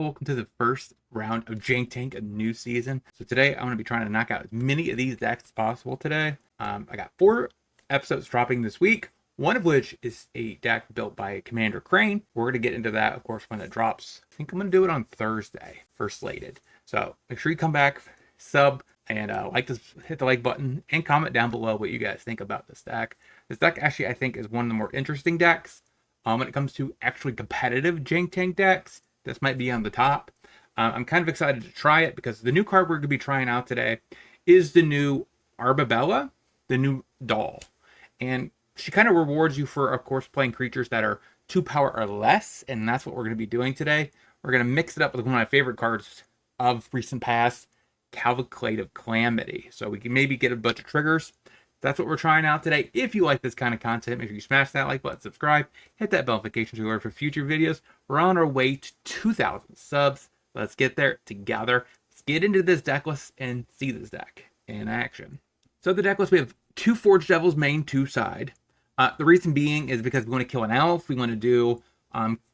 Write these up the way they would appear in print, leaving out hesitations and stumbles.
Welcome to the first round of Jank Tank, a new season. So today I'm going to be trying to knock out as many of these decks as possible today. I got 4 episodes dropping this week, one of which is a deck built by Commander Crane. We're going to get into that, of course, when it drops. I think I'm going to do it on Thursday, first slated. So make sure you come back, sub, and hit the like button, and comment down below what you guys think about this deck. This deck actually, I think, is one of the more interesting decks when it comes to actually competitive Jank Tank decks. This might be on the top. I'm kind of excited to try it because the new card we're going to be trying out today is the new Arbabella, the new doll. And she kind of rewards you for, of course, playing creatures that are 2 power or less. And that's what we're going to be doing today. We're going to mix it up with one of my favorite cards of recent past, Calamity. So we can maybe get a bunch of triggers. That's what we're trying out today. If you like this kind of content, make sure you smash that like button, subscribe, hit that bell notification to alert for future videos. We're on our way to 2,000 subs. Let's get there together. Let's get into this deck list and see this deck in action. So the deck list, we have 2 Forge Devils main, 2 side. The reason being is because we want to kill an elf. We want to do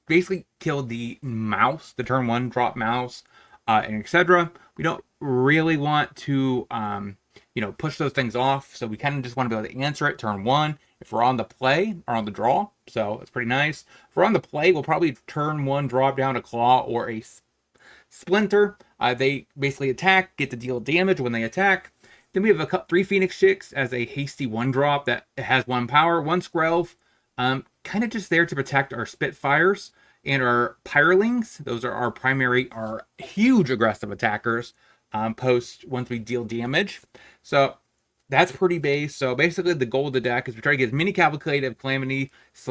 basically kill the mouse, the turn 1 drop mouse, and etc. We don't really want to push those things off. So we kind of just want to be able to answer it turn 1 if we're on the play or on the draw. So it's pretty nice. If we're on the play, we'll probably turn 1 drop down a claw or a splinter. They basically attack, get to deal damage when they attack. Then we have 3 Phoenix Chicks as a hasty 1-drop that has 1 power, 1 Skrelv. Kind of just there to protect our Spitfires and our Pyrelings. Those are our huge aggressive attackers. Once we deal damage. So that's pretty base. So basically the goal of the deck is we try to get as many Calamity /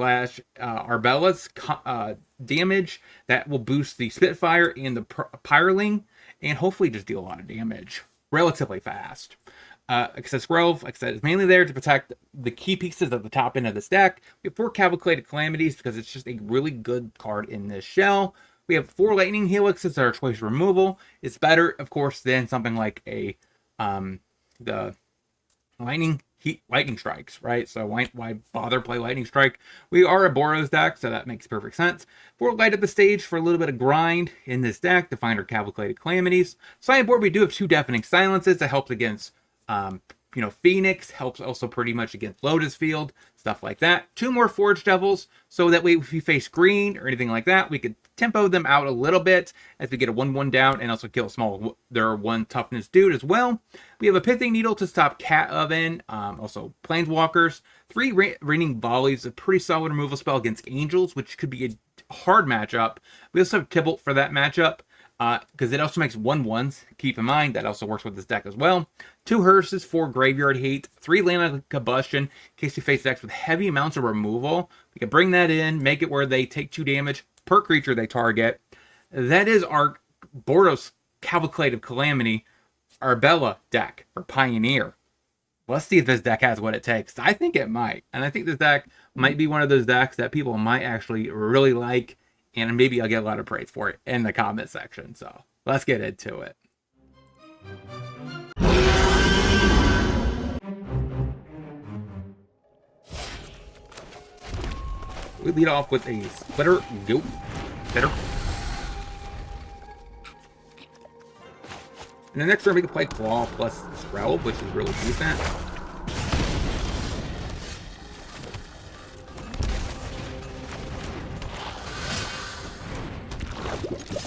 Arbella's damage that will boost the Spitfire and the Pyreling, and hopefully just deal a lot of damage relatively fast. Like I said, Skrelv, like I said, is mainly there to protect the key pieces at the top end of this deck. We have 4 Calamities because it's just a really good card in this shell. We have 4 Lightning Helixes that are choice removal. It's better, of course, than something like the Lightning Strikes, right? So why bother play Lightning Strike? We are a Boros deck, so that makes perfect sense. 4 light up the stage for a little bit of grind in this deck to find our Calamities. Sideboard, we do have 2 Deafening Silences that helps against Phoenix, helps also pretty much against Lotus Field, stuff like that. 2 more Forge Devils, so that way if we face green or anything like that, we could tempo them out a little bit as we get a 1/1 down and also kill their 1 toughness dude as well. We have a Pithing Needle to stop Cat Oven, also Planeswalkers. 3 Raining Volleys, a pretty solid removal spell against Angels, which could be a hard matchup. We also have Tibalt for that matchup, because it also makes 1/1s. Keep in mind, that also works with this deck as well. 2 Hearses, 4 Graveyard Hate, 3 Land of Combustion, in case you face decks with heavy amounts of removal. We can bring that in, make it where they take 2 damage per creature they target. That is our Boros Calamity Arbella deck for Pioneer. Let's see if this deck has what it takes. I think it might. And I think this deck might be one of those decks that people might actually really like. And maybe I'll get a lot of praise for it in the comment section. So let's get into it. We lead off with a Splitter. Go. Better. And the next turn we can play Claw plus Skrelv, which is really decent.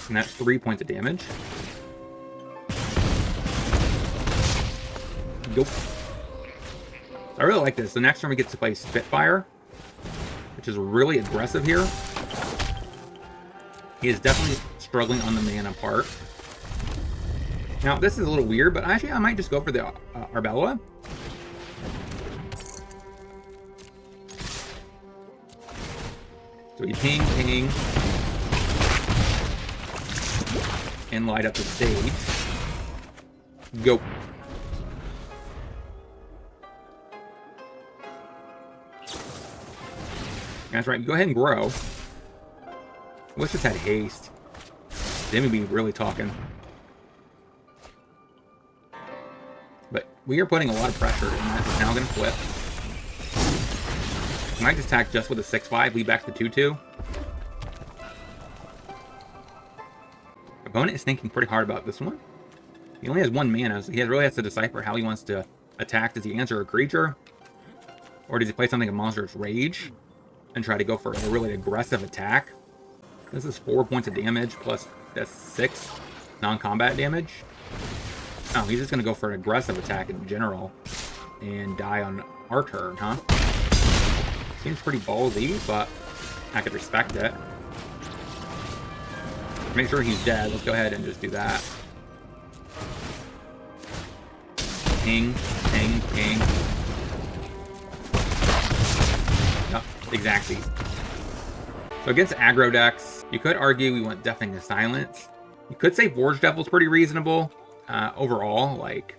And that's 3 points of damage. Go. I really like this. The next turn we get to play Spitfire, which is really aggressive here. He is definitely struggling on the mana part. Now, this is a little weird, but actually I might just go for the Arbella. So we ping, and light up the stage. Go. That's right, you go ahead and grow. Let's just had haste. Then we'd be really talking. But we are putting a lot of pressure, and that's now going to flip. I might just attack just with a 6/5, lead back to 2/2. Opponent is thinking pretty hard about this one. He only has 1 mana, so he really has to decipher how he wants to attack. Does he answer a creature? Or does he play something in Monster's Rage and try to go for a really aggressive attack? This is 4 points of damage plus that's 6 non-combat damage. Oh, he's just going to go for an aggressive attack in general and die on our turn, huh? Seems pretty ballsy, but I could respect it. Make sure he's dead. Let's go ahead and just do that. Ping, ping, ping. Yep, exactly. So against aggro decks, you could argue we want Deafening to Silence. You could say Forge Devil's pretty reasonable overall. Like,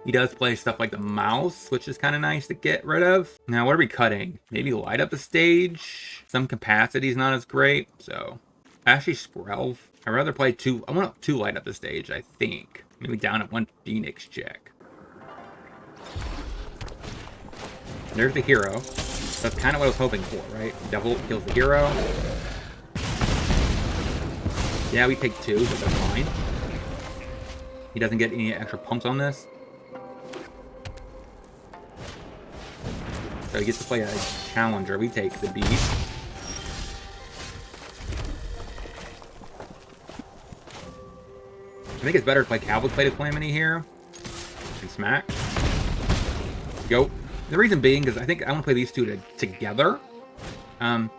he does play stuff like the Mouse, which is kind of nice to get rid of. Now, what are we cutting? Maybe Light Up the Stage. Some capacity is not as great, so actually Skrelv. I'd rather play 2. I want 2 Light Up the Stage, I think. Maybe down at 1 Phoenix check. There's the hero. That's kind of what I was hoping for, right? Devil kills the hero. Yeah, we take 2, but that's fine. He doesn't get any extra pumps on this. So he gets to play a challenger. We take the beast. I think it's better to play Cavalcade Calamity here. And smack. Go. The reason being is I think I want to play these 2 together. But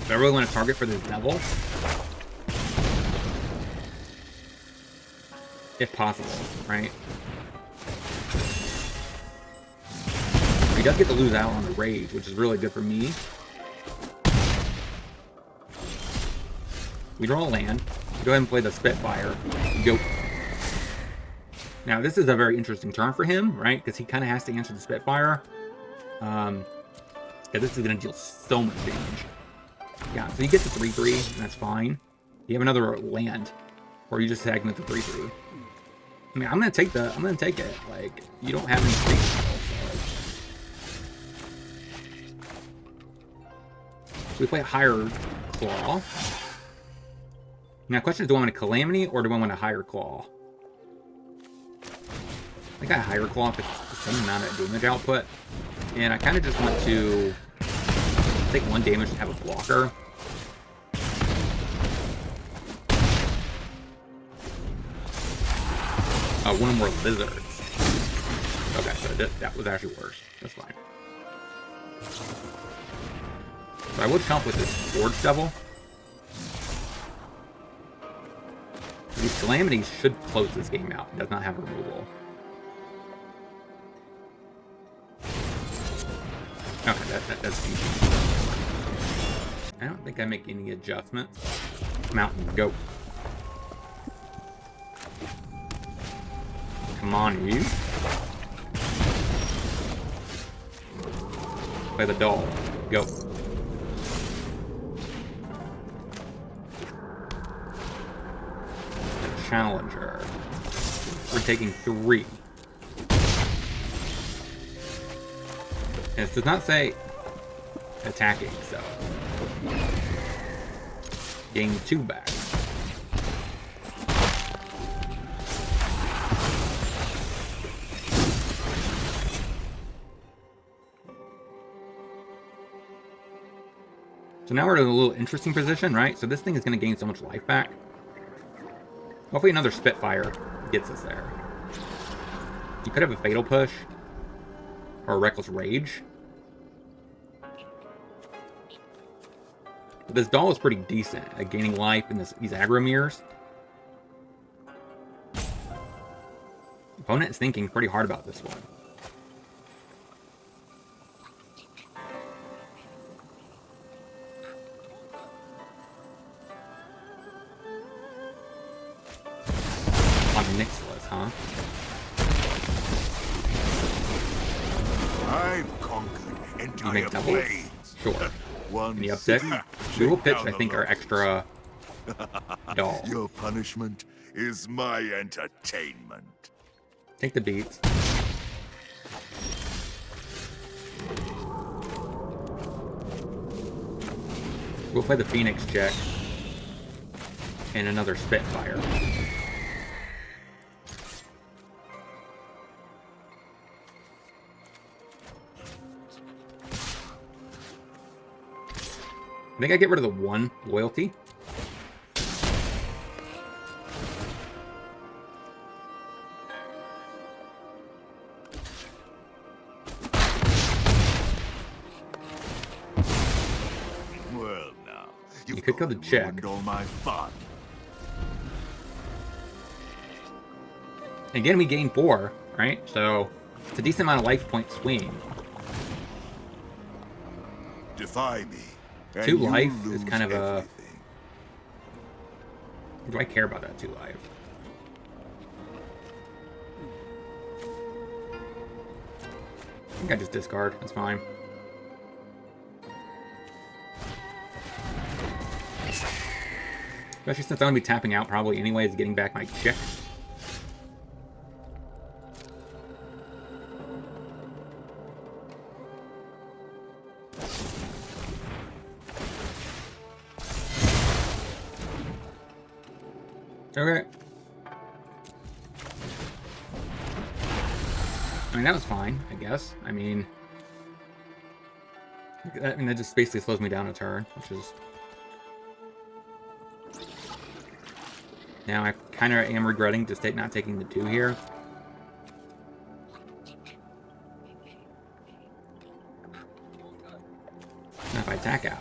I really want to target for this devil. If possible, right? He does get to lose out on the rage, which is really good for me. We draw a land. Go ahead and play the Spitfire. Go. Now, this is a very interesting turn for him, right? Because he kind of has to answer the Spitfire. Yeah, this is going to deal so much damage. Yeah, so you get the 3/3, and that's fine. You have another land, or you just tag him with the 3/3. I mean, I'm going to take it. Like, you don't have any free. So we play a higher claw. Now, the question is, do I want a Calamity or do I want a higher claw? I got a higher claw if it's the same amount of damage output. And I kind of just want to take 1 damage and have a blocker. Oh, 1 more lizards. Okay, so that was actually worse. That's fine. So I would come up with this Forge Devil. These Calamities should close this game out. It does not have removal. Okay, that's easy. I don't think I make any adjustments. Mountain, go. Come on, you. Play the doll. Go. The challenger. We're taking 3. And it does not say attacking, so gain 2 back. So now we're in a little interesting position, right? So this thing is going to gain so much life back. Hopefully another Spitfire gets us there. You could have a Fatal Push or a Reckless Rage. But this doll is pretty decent at gaining life in these aggro mirrors. Opponent is thinking pretty hard about this one. On Nixless, huh? I've conquered entire doubles? plains. Sure. One Any uptick? city, We will shake pitch, down I the think, our lot. extra doll. Your punishment is my entertainment. Take the beats. We'll play the Phoenix check. and another Spitfire. I think I get rid of the one loyalty. Well, now You could go to check. ruined all my fun. Again, we gain 4, right? So it's a decent amount of life point swing. Defy me. and 2 you life is lose kind of everything. Do I care about that 2 life? I think I just discard. That's fine. Especially since I'm going to be tapping out probably anyways, getting back my chick. Okay. I mean, that was fine, I guess. I mean, that just basically slows me down a turn, which is... Now I kind of am regretting just not taking the 2 here. Now if I attack out.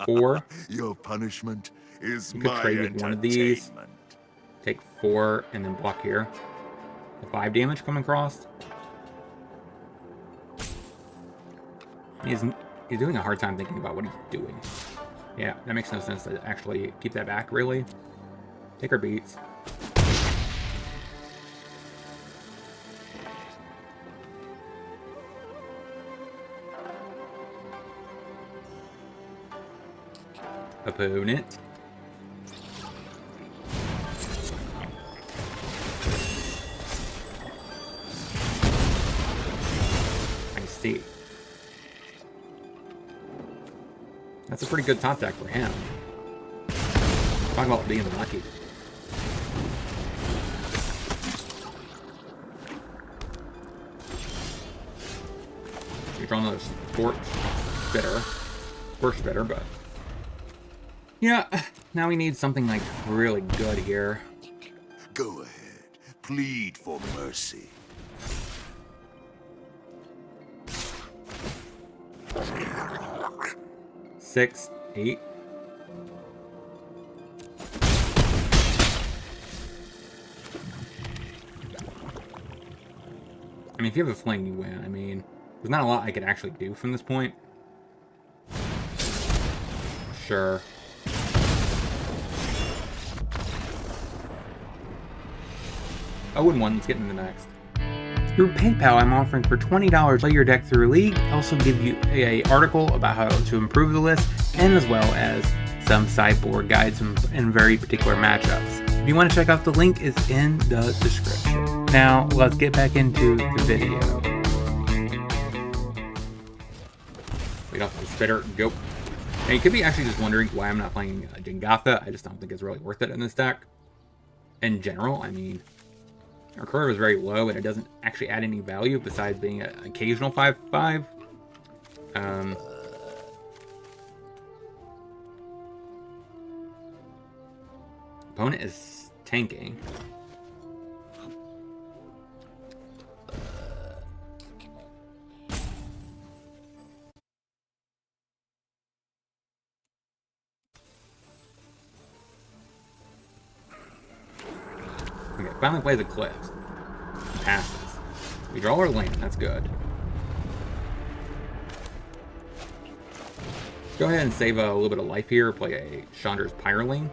4. Your punishment is You could my trade with one of these. entertainment. Take 4 and then block here. The 5 damage coming across. He's doing a hard time thinking about what he's doing. Yeah, that makes no sense to actually keep that back, really. Take our beats. Opponent. I see. That's a pretty good top deck for him. Talk about being lucky. You're drawing another Scorch Spitter. Scorch Spitter, but... Yeah, now we need something like really good here. Go ahead. Plead for mercy. Six, 8. I mean, if you have a fling, you win. I mean, there's not a lot I could actually do from this point. Sure. I wouldn't want. Let's get into the next. Through PayPal, I'm offering for $20 play your deck through League. I also give you a article about how to improve the list, and as well as some sideboard guides in very particular matchups. If you want to check out, the link is in the description. Now, let's get back into the video. Lead off the Spitter, go. Now, you could be actually just wondering why I'm not playing Jank. I just don't think it's really worth it in this deck. In general, I mean, our curve is very low and it doesn't actually add any value besides being an occasional 5/5. Opponent is tanking. Okay, finally plays Eclipse. Passes. We draw our land, that's good. Let's go ahead and save a little bit of life here, play a Chandra's Pyroling.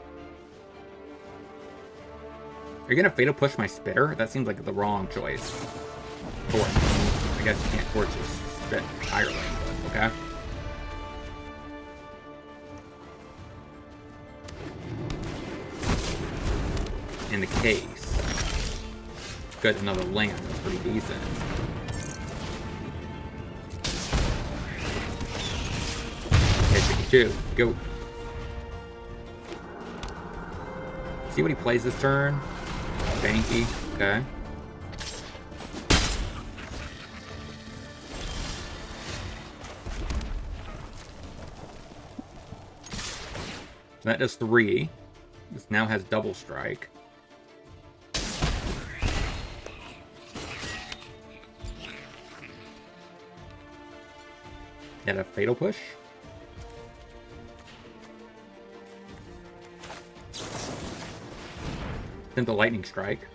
Are you gonna Fatal Push my Spitter? That seems like the wrong choice. Torch. I guess you can't Torch this Spit Pyroling, but okay. In the case. Got another land, that's pretty decent. Okay, 52, go. See what he plays this turn. Banky. Okay. So that does 3. This now has double strike. Get a fatal push. Then the lightning strike.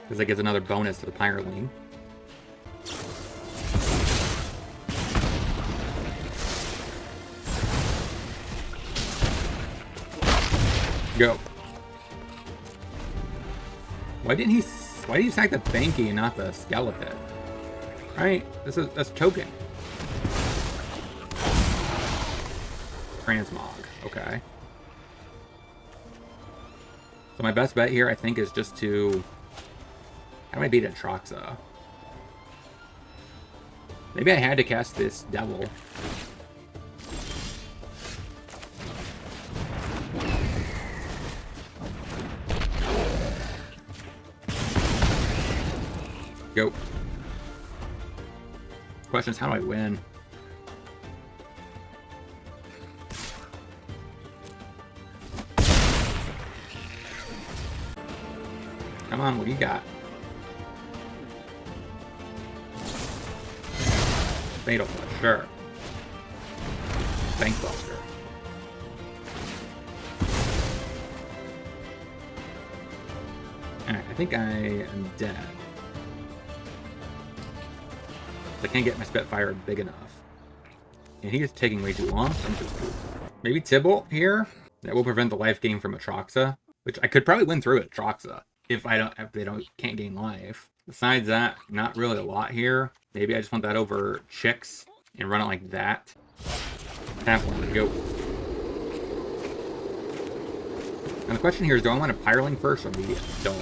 Because that gives another bonus to the Pyroling. Go. Why did he sack the Banky and not the Skeleton? Right? That's token. Transmog. Okay. So my best bet here, I think, is just to... How do I beat Atroxa? Maybe I had to cast this Devil. Go. Question is, how do I win? Come on, what do you got? Fatal Push, sure. Bankbuster. Alright, I think I am dead. I can't get my Spitfire big enough. And he is taking way too long. Maybe Tibble here? That will prevent the life gain from Atroxa. Which I could probably win through Atroxa if they can't gain life. Besides that, not really a lot here. Maybe I just want that over Chicks and run it like that. Tap one, go. And the question here is, do I want a Pyroling first or the Dull?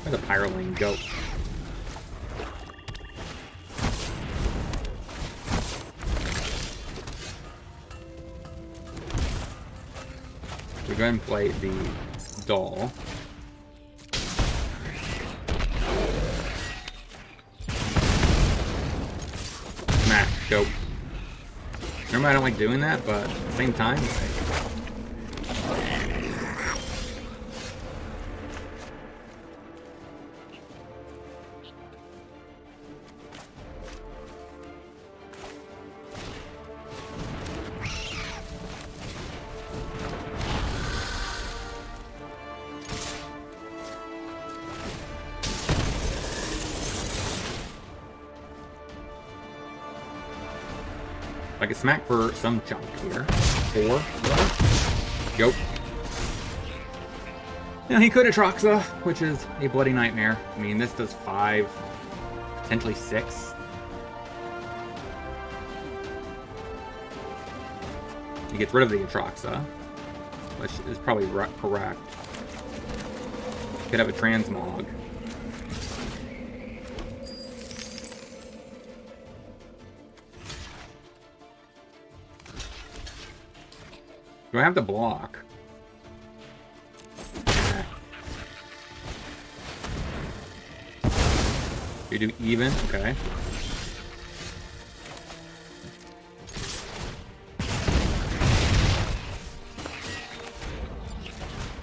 The Pyroling, go. We go ahead and play the Doll. Smash, go. Remember, I don't like doing that, but at the same time, I can smack for some chunk here. 4. Go. Now he could Atroxa, which is a bloody nightmare. I mean, this does 5, potentially 6. He gets rid of the Atroxa, which is probably correct. Could have a Transmog. Do I have to block? You do even? Okay.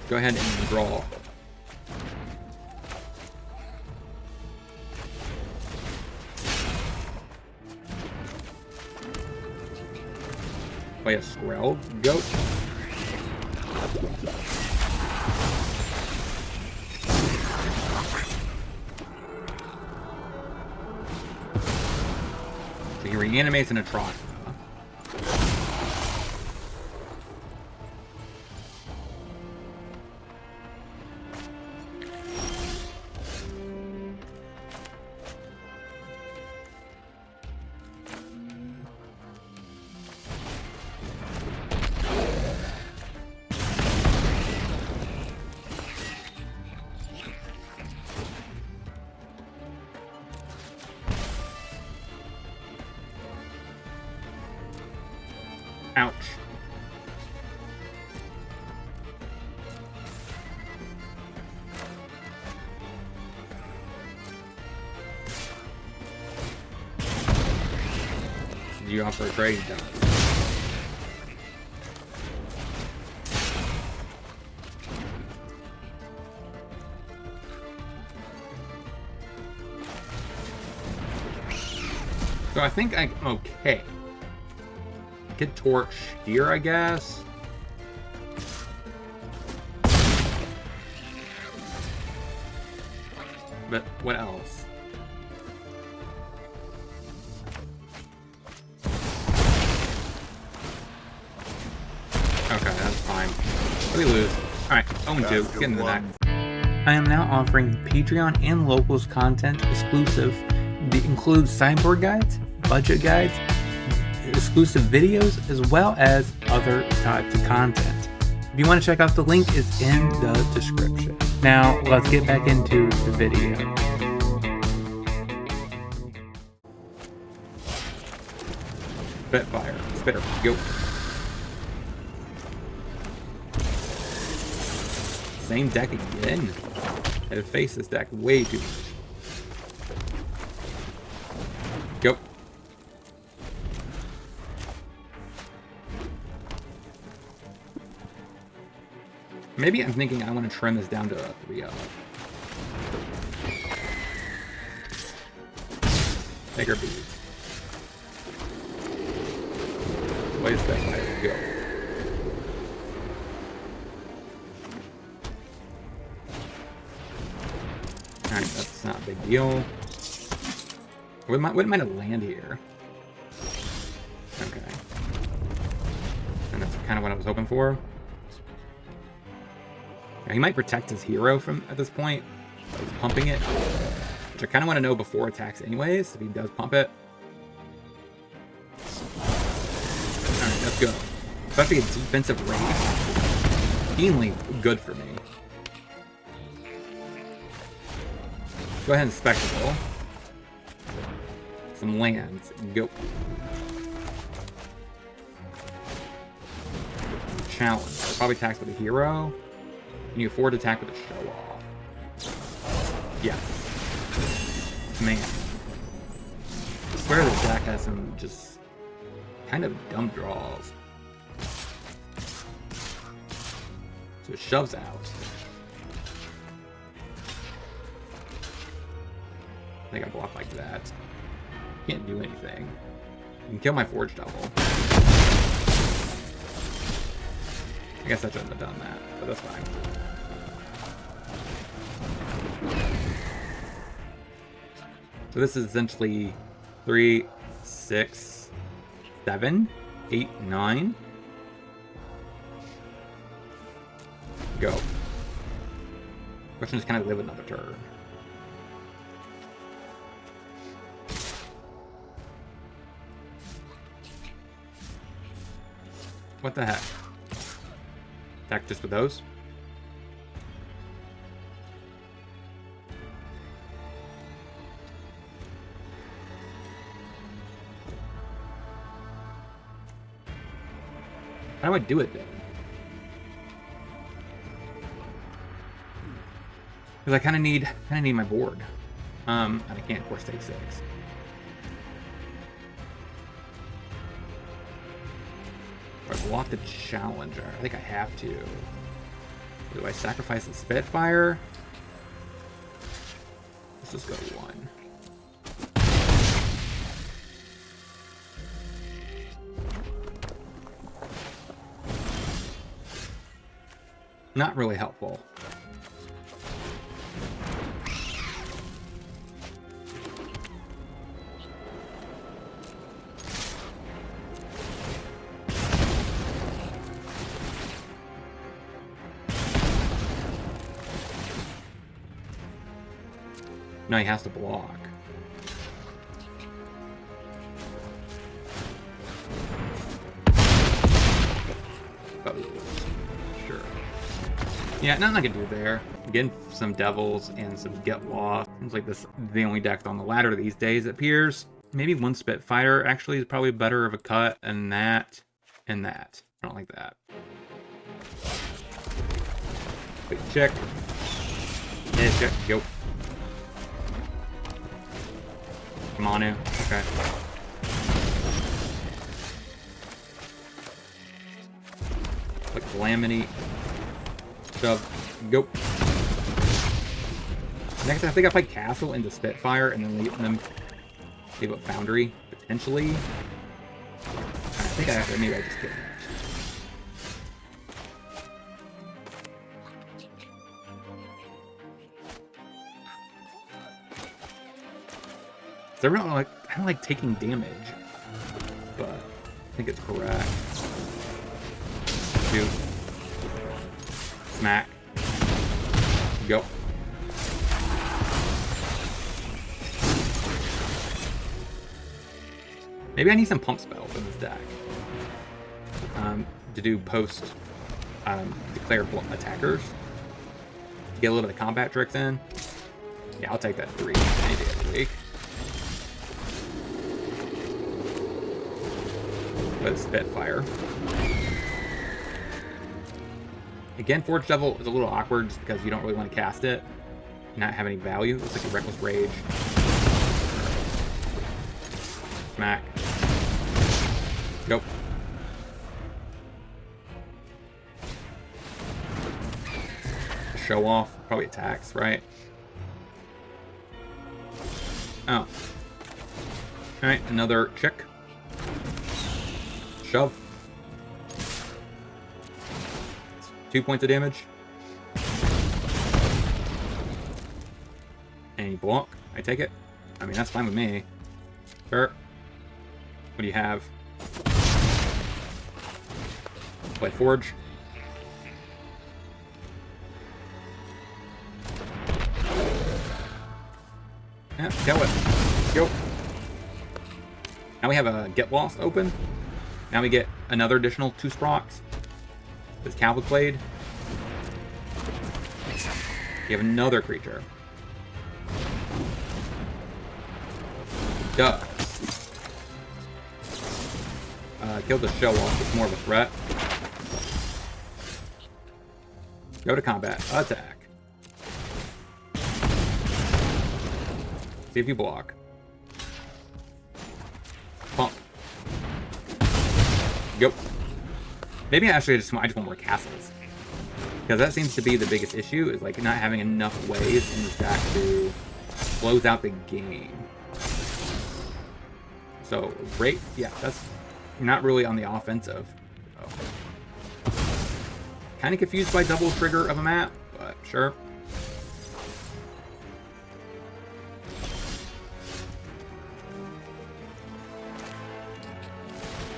Go ahead and draw. Play a Squirrel. Goat. So he reanimates an Atroxa. Ouch. You offer a trade done. So I think I'm okay. Get torch here, I guess. But what else? Okay, that's fine. We lose. Alright, 0-2. Get into that. I am now offering Patreon and locals content exclusive. It includes sideboard guides, budget guides, exclusive videos, as well as other types of content. If you want to check out the link, it's in the description. Now, let's get back into the video. Spitfire. Spitter. Go. Same deck again. I've faced this deck way too much. Go. Maybe I'm thinking I want to trim this down to a 3-0. Bigger bees. Place that fire. Go. Alright, that's not a big deal. Wouldn't mind a land here. Okay. And that's kind of what I was hoping for. Now, he might protect his hero from at this point. He's pumping it. Which I kind of want to know before attacks anyways, if he does pump it. Alright, let's go. Especially a defensive range. Keenly good for me. Go ahead and spectacle. Some lands. Go. Challenge. Probably attacks with a hero. Can you afford to attack with a show off? Yeah. Man. I swear this deck has some just kind of dumb draws. So it shoves out. I think I block like that. Can't do anything. You can kill my Forge Devil. I guess I shouldn't have done that, but that's fine. So this is essentially 3, 6, 7, 8, 9. Go. Question is, can I live another turn? What the heck? Attack just with those? How do I do it then? Because I kind of need my board. And I can't, of course, take 6. I block the Challenger. I think I have to. Do I sacrifice the Spitfire? Let's just go 1. Not really helpful. No, he has to block. Oh, sure. Yeah, nothing I can do there. Getting some Devils and some Get Lost. Seems like this is the only deck on the ladder these days, it appears. Maybe 1 Spitfire actually is probably better of a cut than that. and that. I don't like that. Wait, check. Yeah, check. Yo. Come on now. Okay. Like Calamity. Shove. Go. Next, I think I play Castle into Spitfire and then leave up Foundry, potentially. I think I have to, maybe I just get that. So I don't like taking damage, but I think it's correct. Shoot. Smack. Go. Maybe I need some pump spells in this deck to do post declare attackers. To get a little bit of combat tricks in. Yeah, I'll take that 3 any day of the week. But Spitfire. Again, Forge Devil is a little awkward just because you don't really want to cast it. Not have any value. It looks like a Reckless Rage. Smack. Go. Show off. Probably attacks, right? Oh. Alright, another check. Shove. 2 points of damage. And you block. I take it. I mean, that's fine with me. Sure. What do you have? Play Forge. Yeah, kill it. Go. Now we have a Get Lost open. Now we get another additional 2 Sprox. This Cavalcade. You have another creature. Duh. Kill the show off. It's more of a threat. Go to combat. Attack. See if you block. Pump. Go. Maybe actually I just want more castles. Because that seems to be the biggest issue, is like not having enough ways in this deck to close out the game. So, great. Yeah, that's not really on the offensive. Oh. Kind of confused by double trigger of a map, but sure.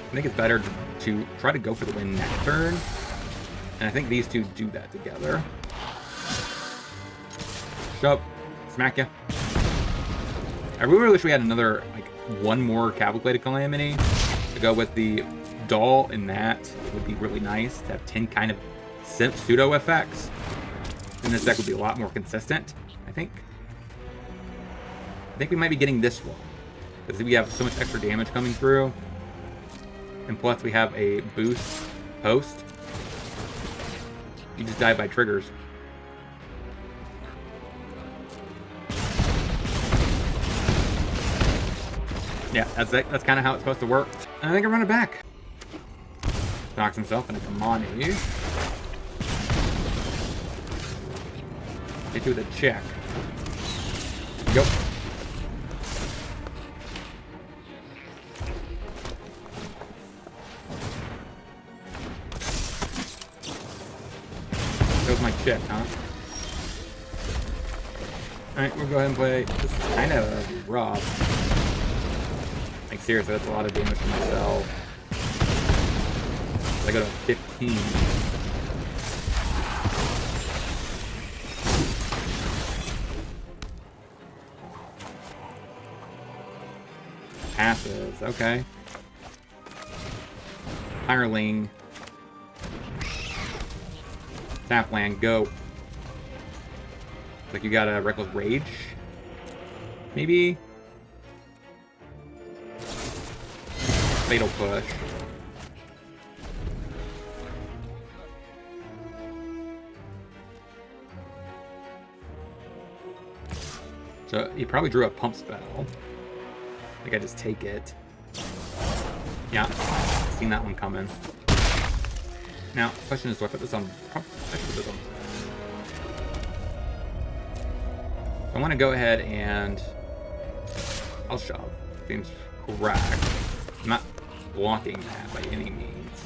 I think it's better to try to go for the win next turn. And I think these two do that together. Shove. Smack ya. I really wish we had another, like, one more Cavalcade Calamity to go with the doll in that. It would be really nice to have 10 kind of pseudo effects. And this deck would be a lot more consistent, I think. I think we might be getting this one. Because we have so much extra damage coming through. And plus we have a boost post. You just die by triggers. Yeah, that's kind of how it's supposed to work. And I think I run it back. Knocks himself into Calamity. Hit you with a check. Go. Goes my check, huh? Alright, we'll go ahead and play. This is kind of rough. Like, seriously, that's a lot of damage to myself. I go to 15. Passes, okay. Hireling. Tapland, go. Like you got a Reckless Rage? Maybe? Fatal Push. So he probably drew a pump spell. I think I just take it. Yeah, seen that one coming. Now, question is, do I put this on? I should put this on. I want to go ahead and I'll shove. Seems correct. I'm not blocking that by any means.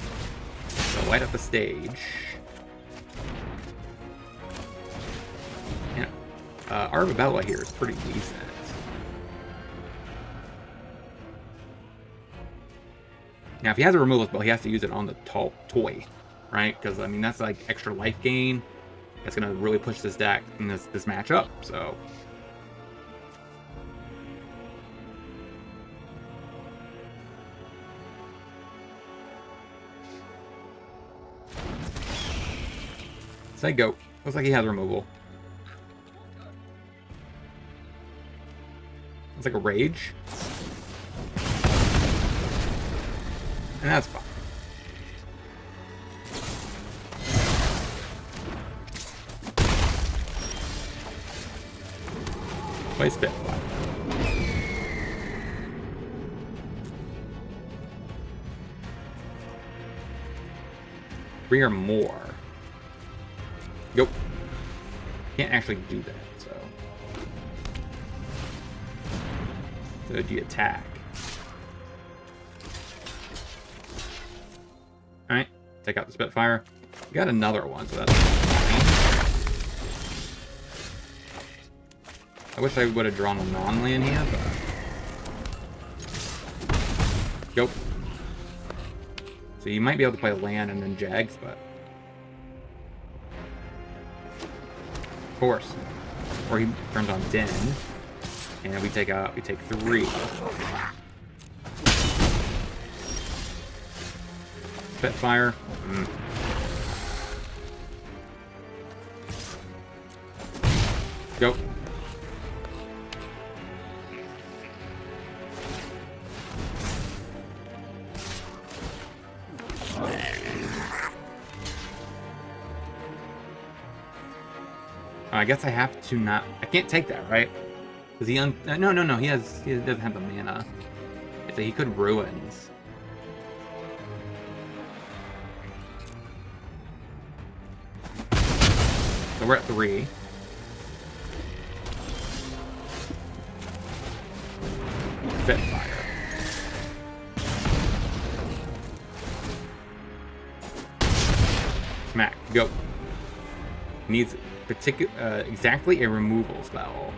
So light up the stage. Yeah, Arvabella here is pretty decent. Now, if he has a removal spell, he has to use it on the toy, right? Because, I mean, that's like extra life gain. That's going to really push this deck in this matchup, so... Say go. Looks like he has removal. It's like a rage. And that's fine. Play Spitfire. Three or more. Yep. Can't actually do that, so. So do you attack? Alright, take out the Spitfire. We got another one, so that's fine. I wish I would have drawn a non-land here, but... Yep. So you might be able to play a land and then Jags, but... Of course. Or he turns on Den. And we take 3. Spitfire. Go. I guess I have to not... I can't take that, right? Because he... No. He doesn't have the mana. So he could Ruins. So we're at 3. Spitfire. Smack. Go. Needs exactly a removal spell.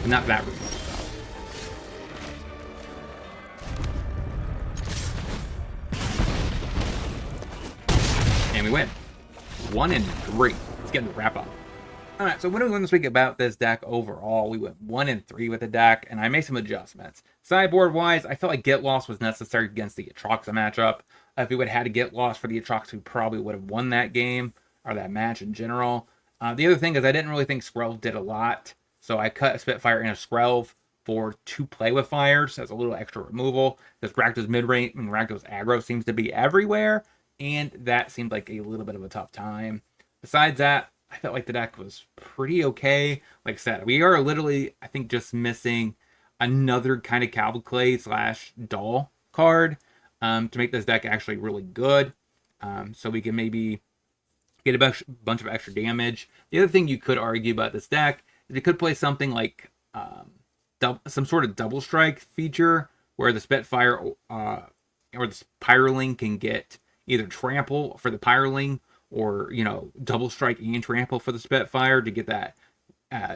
Not that removal spell. And we win. 1 and 3. Let's get into the wrap up. Alright, so what did we learn this week about this deck overall? We went 1 and 3 with the deck, and I made some adjustments. Sideboard wise, I felt like Get Lost was necessary against the Atraxa matchup. If we would have had to Get Lost for the Atraxa, we probably would have won that game, or that match in general. The other thing is I didn't really think Skrelv did a lot, so I cut a Spitfire and a Skrelv for 2 play with fires as a little extra removal, because Rakdos mid-range and Rakdos aggro seems to be everywhere, and that seemed like a little bit of a tough time. Besides that, I felt like the deck was pretty okay. Like I said, we are literally, I think, just missing another kind of Cavalcade / Doll card to make this deck actually really good. So we can maybe get a bunch of extra damage. The other thing you could argue about this deck is you could play something like some sort of double strike feature where the Spitfire or the Pyroling can get either trample for the Pyroling or, double strike and trample for the Spitfire to get that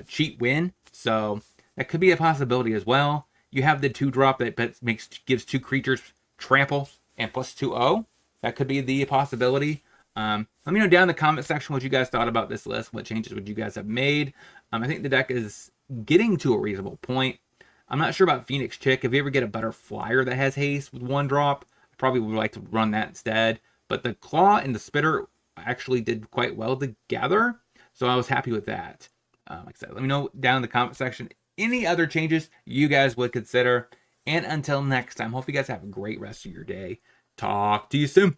cheat win. So that could be a possibility as well. You have the 2-drop that gives 2 creatures trample and plus 2/0. That could be the possibility. Let me know down in the comment section what you guys thought about this list. What changes would you guys have made? I think the deck is getting to a reasonable point. I'm not sure about Phoenix Chick. If you ever get a better flyer that has haste with 1-drop, I probably would like to run that instead. But the Claw and the Spitter actually did quite well together, so I was happy with that. Like I said, let me know down in the comment section any other changes you guys would consider. And until next time, hope you guys have a great rest of your day. Talk to you soon.